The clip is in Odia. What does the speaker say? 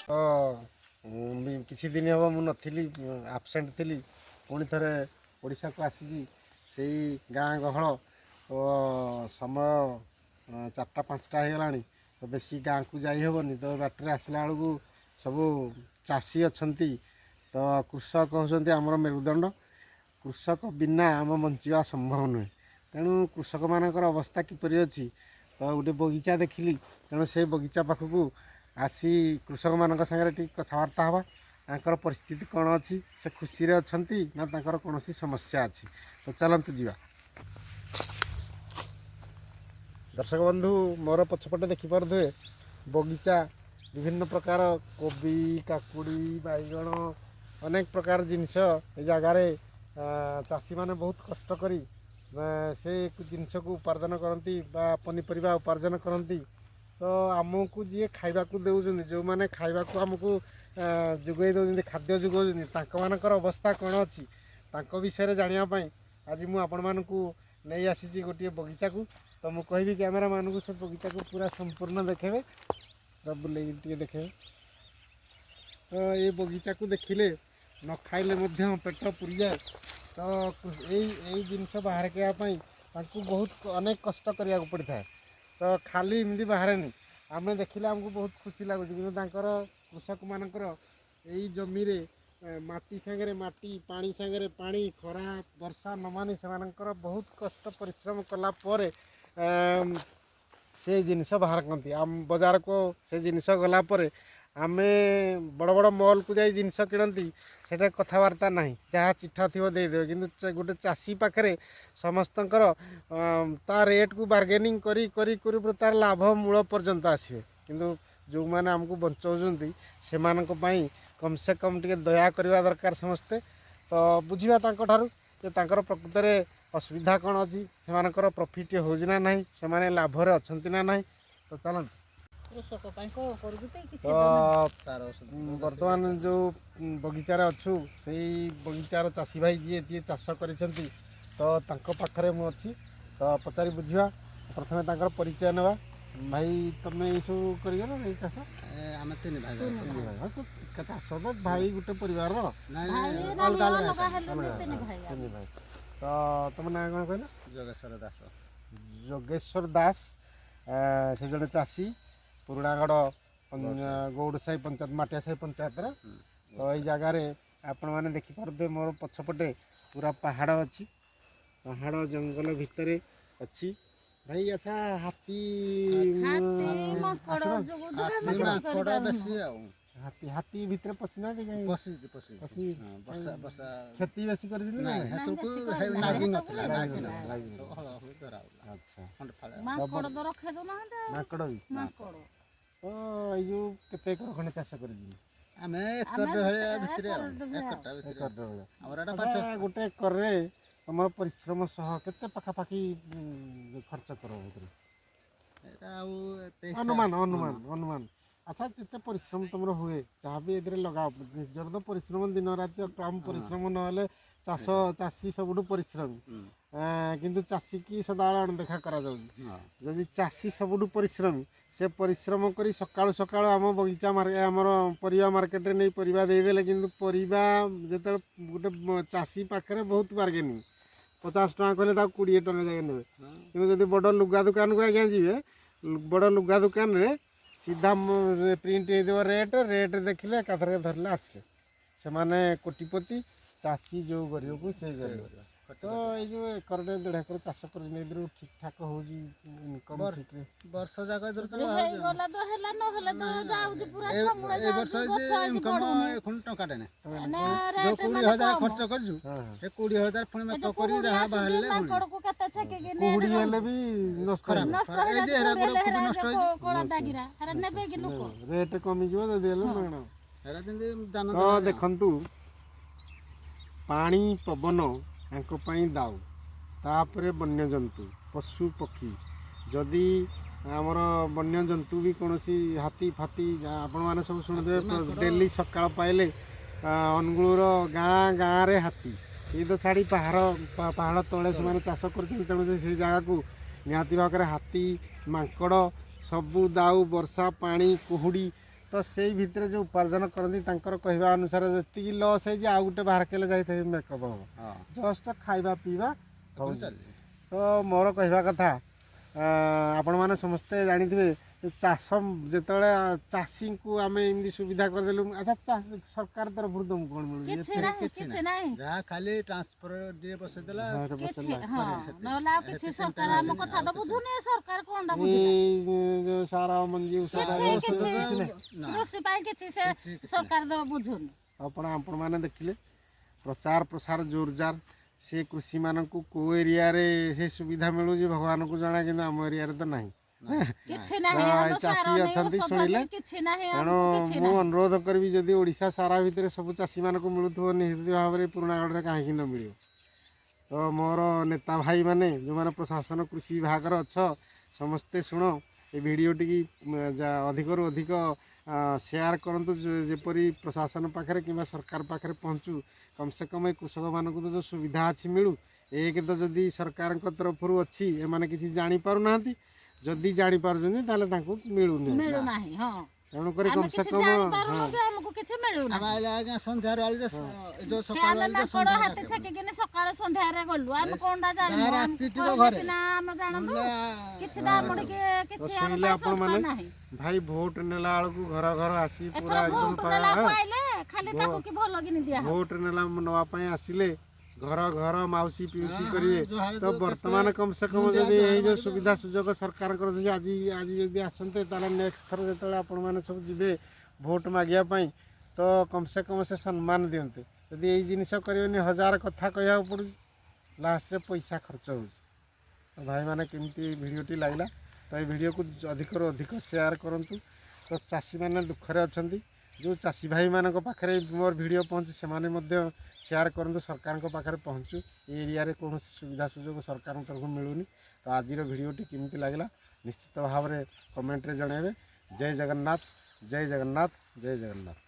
ତ କିଛି ଦିନ ହେବ ମୁଁ ନଥିଲି, ଆବସେଣ୍ଟ ଥିଲି। ପୁଣି ଥରେ ଓଡ଼ିଶାକୁ ଆସିଛି। ସେଇ ଗାଁ ଗହଳ ଓ ସମୟ 4ଟା 5ଟା ହେଇଗଲାଣି। ତ ବେଶୀ ଗାଁକୁ ଯାଇ ହେବନି। ତ ବାଟରେ ଆସିଲା ବେଳକୁ ସବୁ ଚାଷୀ ଅଛନ୍ତି। ତ କୃଷକ ହେଉଛନ୍ତି ଆମର ମେରୁଦଣ୍ଡ। କୃଷକ ବିନା ଆମ ବଞ୍ଚିବା ସମ୍ଭବ ନୁହେଁ। ତେଣୁ କୃଷକମାନଙ୍କର ଅବସ୍ଥା କିପରି ଅଛି, ତ ଗୋଟେ ବଗିଚା ଦେଖିଲି। ତେଣୁ ସେଇ ବଗିଚା ପାଖକୁ ଆସି କୃଷକମାନଙ୍କ ସାଙ୍ଗରେ ଟିକେ କଥାବାର୍ତ୍ତା ହେବା। ତାଙ୍କର ପରିସ୍ଥିତି କ'ଣ ଅଛି, ସେ ଖୁସିରେ ଅଛନ୍ତି ନା ତାଙ୍କର କୌଣସି ସମସ୍ୟା ଅଛି। ତ ଚାଲନ୍ତୁ ଯିବା। ଦର୍ଶକ ବନ୍ଧୁ, ମୋର ପଛପଟେ ଦେଖିପାରୁଥିବେ ବଗିଚା। ବିଭିନ୍ନ ପ୍ରକାର କୋବି, କାକୁଡ଼ି, ବାଇଗଣ, ଅନେକ ପ୍ରକାର ଜିନିଷ ଏ ଜାଗାରେ ଚାଷୀମାନେ ବହୁତ କଷ୍ଟ କରି ସେ ଜିନିଷକୁ ଉପାର୍ଜନ କରନ୍ତି ବା ପନିପରିବା ଉପାର୍ଜନ କରନ୍ତି। ତ ଆମକୁ ଯିଏ ଖାଇବାକୁ ଦେଉଛନ୍ତି, ଯେଉଁମାନେ ଖାଇବାକୁ ଆମକୁ ଯୋଗାଇ ଦେଉଛନ୍ତି, ଖାଦ୍ୟ ଯୋଗାଉଛନ୍ତି, ତାଙ୍କମାନଙ୍କର ଅବସ୍ଥା କ'ଣ ଅଛି, ତାଙ୍କ ବିଷୟରେ ଜାଣିବା ପାଇଁ ଆଜି ମୁଁ ଆପଣମାନଙ୍କୁ ନେଇ ଆସିଛି ଗୋଟିଏ ବଗିଚାକୁ। ତ ମୁଁ କହିବି କ୍ୟାମେରାମାନଙ୍କୁ ସେ ବଗିଚାକୁ ପୁରା ସମ୍ପୂର୍ଣ୍ଣ ଦେଖେଇବେ, ବୁଲେଇକି ଟିକେ ଦେଖେଇବେ। ତ ଏ ବଗିଚାକୁ ଦେଖିଲେ ନ ଖାଇଲେ ମଧ୍ୟ ପେଟ ପୁରିଯାଏ। ତ ଏଇ ଜିନିଷ ବାହାରେ ଖାଇବା ପାଇଁ ତାଙ୍କୁ ବହୁତ ଅନେକ କଷ୍ଟ କରିବାକୁ ପଡ଼ିଥାଏ। ତ ଖାଲି ଏମିତି ବାହାରେନି, ଆମେ ଦେଖିଲେ ଆମକୁ ବହୁତ ଖୁସି ଲାଗୁଛି। କିନ୍ତୁ ତାଙ୍କର କୃଷକମାନଙ୍କର ଏଇ ଜମିରେ ମାଟି ସାଙ୍ଗରେ ମାଟି, ପାଣି ସାଙ୍ଗରେ ପାଣି, ଖରା ବର୍ଷା ନ ମାନି ସେମାନଙ୍କର ବହୁତ କଷ୍ଟ ପରିଶ୍ରମ କଲା ପରେ ସେ ଜିନିଷ ବାହାର କରନ୍ତି। ବଜାରକୁ ସେ ଜିନିଷ ଗଲା ପରେ ଆମେ ବଡ଼ ବଡ଼ ମଲ୍କୁ ଯାଇ ଜିନିଷ କିଣନ୍ତି, ସେଟା କଥାବାର୍ତ୍ତା ନାହିଁ, ଯାହା ଚିଠା ଥିବ ଦେଇଦେବେ। କିନ୍ତୁ ଗୋଟେ ଚାଷୀ ପାଖରେ ସମସ୍ତଙ୍କର ତା ରେଟ୍କୁ ବାର୍ଗେନିଂ କରି କରି କରି ତାର ଲାଭ ମୂଳ ପର୍ଯ୍ୟନ୍ତ ଆସିବେ। କିନ୍ତୁ ଯେଉଁମାନେ ଆମକୁ ବଞ୍ଚାଉଛନ୍ତି ସେମାନଙ୍କ ପାଇଁ କମ୍ ସେ କମ୍ ଟିକେ ଦୟା କରିବା ଦରକାର ସମସ୍ତେ। ତ ବୁଝିବା ତାଙ୍କଠାରୁ ଯେ ତାଙ୍କର ପ୍ରକୃତରେ ଅସୁବିଧା କ'ଣ ଅଛି, ସେମାନଙ୍କର ପ୍ରଫିଟ୍ ହେଉଛି ନା ନାହିଁ, ସେମାନେ ଲାଭରେ ଅଛନ୍ତି ନା ନାହିଁ। ତ ଚାଲନ୍ତୁ। କୃଷକ ପାଇଁ କ'ଣ କରୁଛନ୍ତି କିଛି ବର୍ତ୍ତମାନ ଯେଉଁ ବଗିଚାରେ ଅଛୁ, ସେଇ ବଗିଚାର ଚାଷୀ ଭାଇ ଯିଏ ଚାଷ କରିଛନ୍ତି, ତ ତାଙ୍କ ପାଖରେ ମୁଁ ଅଛି। ତ ପଚାରି ବୁଝିବା। ପ୍ରଥମେ ତାଙ୍କର ପରିଚୟ ନେବା। ଭାଇ, ତମେ ଏଇସବୁ କରିବ ନା ଏଇ ଚାଷ? ଆମେ ତିନି ଭାଇ। ଚାଷ ତ ଭାଇ ଗୋଟେ ପରିବାରର ତିନି ଭାଇ। ତ ତମ ନାଁ କ'ଣ କହିଲ? ଯୋଗେଶ୍ୱର ଦାସ। ଯୋଗେଶ୍ୱର ଦାସ। ସେ ଜଣେ ଚାଷୀ, ପୁରୁଣାଗଡ଼ ଗୌଡ଼ ସାହି ପଞ୍ଚାୟତ, ମାଟିଆ ସାହି ପଞ୍ଚାୟତର। ତ ଏଇ ଜାଗାରେ ଆପଣମାନେ ଦେଖିପାରୁଥିବେ ମୋର ପଛପଟେ ପୁରା ପାହାଡ଼ ଅଛି। ପାହାଡ଼ ଜଙ୍ଗଲ ଭିତରେ ଅଛି। ଭାଇ, ଆଚ୍ଛା, ହାତୀ ହାତୀ ଭିତରେ ପଶିନାହାନ୍ତି? କ୍ଷତି ବେଶୀ କରିଥିଲେ ନା? ମାଙ୍କଡ଼ ବି? ତ ଏଇ ଯେଉଁ କେତେ ଏକର ଖଣ୍ଡେ ଚାଷ କରିଯିବି? ଆମେ ଏକର ଭିତରେ ଗୋଟେ ଏକରରେ ତମର ପରିଶ୍ରମ ସହ କେତେ ପାଖାପାଖି ଖର୍ଚ୍ଚ କର ଭିତରେ? ଅନୁମାନ। ଆଚ୍ଛା, ଯେତେ ପରିଶ୍ରମ ତମର ହୁଏ, ଯାହା ବି ଏଥିରେ ଲଗାଅ, ନିଜର ତ ପରିଶ୍ରମ ଦିନ ରାତି କମ୍ ପରିଶ୍ରମ ନହେଲେ ଚାଷୀ ସବୁଠୁ ପରିଶ୍ରମୀ। କିନ୍ତୁ ଚାଷୀ କି ସଦାବେଳେ ଅଣଦେଖା କରାଯାଉଛି। ଯଦି ଚାଷୀ ସବୁଠୁ ପରିଶ୍ରମୀ, ସେ ପରିଶ୍ରମ କରି ସକାଳୁ ସକାଳୁ ଆମ ବଗିଚା ଆମର ପରିବା ମାର୍କେଟରେ ନେଇ ପରିବା ଦେଇଦେଲେ, କିନ୍ତୁ ପରିବା ଯେତେବେଳେ ଗୋଟେ ଚାଷୀ ପାଖରେ ବହୁତ ବାର୍ଗେନିଂ, 50 ଟଙ୍କା କହିଲେ ତାକୁ 20 ଟଙ୍କା ଯାଇ ନେବେ। କିନ୍ତୁ ଯଦି ବଡ଼ ଲୁଗା ଦୋକାନକୁ ଆଜ୍ଞା ଯିବେ, ବଡ଼ ଲୁଗା ଦୋକାନରେ ସିଧା ପ୍ରିଣ୍ଟ ହେଇଥିବ ରେଟ୍ ଦେଖିଲେ ଏକାଥରେ ଧରିଲେ ଆସିଲେ। ସେମାନେ କୋଟିପତି, ଚାଷୀ ଯେଉଁ ଗରିବକୁ ସେ ଗରିବ। ତ ଏଇ ଯେଉଁ ଏକରଟେ 1.5 ଏକର ଚାଷ କରି ନେଇଥିଲୁ, ଠିକ୍ ଠାକ୍ ହେଉଛି ଇନକମ୍? ବର୍ଷ ଯାକ କେତେ ଟଙ୍କାଟେ ନାହିଁ। 20,000 ଖର୍ଚ୍ଚ କରିଛୁ, 20,000 ପୁଣି ମେକ କରି ଯାହା ବାହାରିଲେ କୁହୁଡ଼ି ହେଲେ ବି ନଷ୍ଟ ରେଟ୍ କମିଯିବ ଯଦି ହେଲେ ମାଗଣା। ତ ଦେଖନ୍ତୁ, ପାଣି ପବନ ତାଙ୍କ ପାଇଁ ଦାଉ, ତାପରେ ବନ୍ୟଜନ୍ତୁ, ପଶୁ ପକ୍ଷୀ। ଯଦି ଆମର ବନ୍ୟଜନ୍ତୁ ବି କୌଣସି ହାତୀ ଫାତି, ଆପଣମାନେ ସବୁ ଶୁଣିଥିବେ ଡେଲି ସକାଳ ପାଇଲେ ଅନୁଗୁଳର ଗାଁରେ ହାତୀ। ଏଇ ତ ଛାଡ଼ି ପାହାଡ଼ ତଳେ ସେମାନେ ଚାଷ କରୁଛନ୍ତି। ତେଣୁ ସେଇ ଜାଗାକୁ ନିହାତି ଭାବରେ ହାତୀ, ମାଙ୍କଡ଼ ସବୁ ଦାଉ, ବର୍ଷା ପାଣି, କୁହୁଡ଼ି। ତ तो से भितर जो उपार्जन करती कहवा अनुसार जी लस है आउ गोटे बाहर के जाए मेकअप हम हाँ जस्ट खाଇବା ପିଇବା अपन चलिए तो मोर कहवा कथा आपण मैंने समस्ते जानी चाष जिते चाषी को आम एमती सुविधा करदेलु अच्छा सरकार तरफ तुम कौन मिलू କିଛି ନାହିଁ जहाँ खाली ट्रांसफर दिए बसैदेला କିଛି ହଁ ନହେଲେ ଆଉ କିଛି ସରକାର ଆମ କଥା ତ ବୁଝୁନି ସରକାର କଣଟା ବୁଝୁନି जो सारा मंजी କୃଷି ପାଇଁ କିଛି ସେ ସରକାର ତ ବୁଝୁନି आपण मैंने देखिले प्रचार प्रसार जोरजार से कृषि मानक को एरिया रे से सुविधा मिलू भगवान को जाना कि आम एरिया रे तो नहीं କିଛି ନାହିଁ ଆମ ଚାଷୀ ସାର ଅଛନ୍ତି ନେଇ ଶୁଣିଲେ? କିଛି ନାହିଁ ତେଣୁ କିଛି ମୁଁ ନାହିଁ ଅନୁରୋଧ କରିବି ଯଦି ଓଡ଼ିଶା ସାରା ଭିତରେ ସବୁ ଚାଷୀମାନଙ୍କୁ ମିଳୁଥିବ ନିହାତି ଭାବରେ ପୁରୁଣାଗଡ଼ରେ କାହିଁକି ନ ମିଳିବ ତ ମୋର ନେତା ଭାଇମାନେ ଯେଉଁମାନେ ପ୍ରଶାସନ କୃଷି ବିଭାଗର ଅଛ ସମସ୍ତେ ଶୁଣ ଏ ଭିଡ଼ିଓଟିକି ଅଧିକରୁ ଅଧିକ ସେୟାର କରନ୍ତୁ ଯେପରି ପ୍ରଶାସନ ପାଖରେ କିମ୍ବା ସରକାର ପାଖରେ ପହଞ୍ଚୁ କମ୍ ସେ କମ୍ ଏ କୃଷକମାନଙ୍କୁ ତ ଯେଉଁ ସୁବିଧା ଅଛି ମିଳୁ ଏକ ତ ଯଦି ସରକାରଙ୍କ ତରଫରୁ ଅଛି ଏମାନେ କିଛି ଜାଣିପାରୁନାହାନ୍ତି ଯଦି ଜାଣିପାରୁଛନ୍ତି ତାହେଲେ ତାଙ୍କୁ ମିଳୁନି ମିଳୁନାହିଁ ହଁ ତେଣୁକରି ଆମେ କମ୍ ସେ କିଛି କମ୍ ଜାଣିପାରୁନୁ ଆମକୁ କିଛି ମିଳୁନାହିଁ ଆମେ ଆଇଲେ ଆଜ୍ଞା ସନ୍ଧ୍ୟାରୁ ଆଇଲେ ଯୋଉ ସେ ସକାଳୁ ଆମେ ଆଇଲେ ମାଙ୍କଡ ହାତୀ ଛେକିକିନି ସକାଳେ ସନ୍ଧ୍ୟାରେ ଗଲୁ ଆମେ କଣଟା ଜାଣିବୁ ଗାଁ ଆମେ ରାତି ଥିବ ଘରେ ଘରେ। ସିନା ଆମେ ଜାଣନ୍ତୁ କିଛି ତ ଆମର କିଛି ଆମ ଶୁଣିଲେ ପାଇଁ ଆପଣ ସଂସ୍ଥା ମାନେ ନାହିଁ ଭାଇ ଭୋଟ ନେଲା ବେଳକୁ ଘର ଘର ଆସି ପୁରା ଏଥର ଏକଦମ ଭୋଟ ନେଲା ପାଇଲେ ଖାଲି ତାକୁ କି ଭଲ କିନି ଦିଆ ଭୋଟ ନେଲା ନେବା ପାଇଁ ଆସିଲେ ଘର ଘର ମାଉସୀ ପିଉସୀ କରିବେ ତ ବର୍ତ୍ତମାନ କମ୍ ସେ କମ୍ ଯଦି ଏଇ ଯେଉଁ ସୁବିଧା ସୁଯୋଗ ସରକାରଙ୍କର ଯଦି ଆଜି ଯଦି ଆସନ୍ତେ ତାହେଲେ ନେକ୍ସଟ ଥର ଯେତେବେଳେ ଆପଣମାନେ ସବୁ ଯିବେ ଭୋଟ ମାଗିବା ପାଇଁ ତ କମ୍ ସେ କମ୍ ସେ ସମ୍ମାନ ଦିଅନ୍ତେ ଯଦି ଏଇ ଜିନିଷ କରିବେନି ହଜାର କଥା କହିବାକୁ ପଡ଼ୁଛି ଲାଷ୍ଟରେ ପଇସା ଖର୍ଚ୍ଚ ହେଉଛି ତ ଭାଇମାନେ କେମିତି ଏଇ ଭିଡ଼ିଓଟି ଲାଗିଲା ତ ଏଇ ଭିଡ଼ିଓକୁ ଅଧିକରୁ ଅଧିକ ସେୟାର କରନ୍ତୁ ତ ଚାଷୀମାନେ ଦୁଃଖରେ ଅଛନ୍ତି ଯେଉଁ ଚାଷୀ ଭାଇମାନଙ୍କ ପାଖରେ ମୋର ଭିଡ଼ିଓ ପହଞ୍ଚି ସେମାନେ ମଧ୍ୟ ସେୟାର କରନ୍ତୁ ସରକାରଙ୍କ ପାଖରେ ପହଞ୍ଚୁ ଏ ଏରିଆରେ କୌଣସି ସୁବିଧା ସୁଯୋଗ ସରକାରଙ୍କ ତରଫରୁ ମିଳୁନି ତ ଆଜିର ଭିଡ଼ିଓଟି କେମିତି ଲାଗିଲା ନିଶ୍ଚିତ ଭାବରେ କମେଣ୍ଟରେ ଜଣାଇବେ ଜୟ ଜଗନ୍ନାଥ ଜୟ ଜଗନ୍ନାଥ ଜୟ ଜଗନ୍ନାଥ।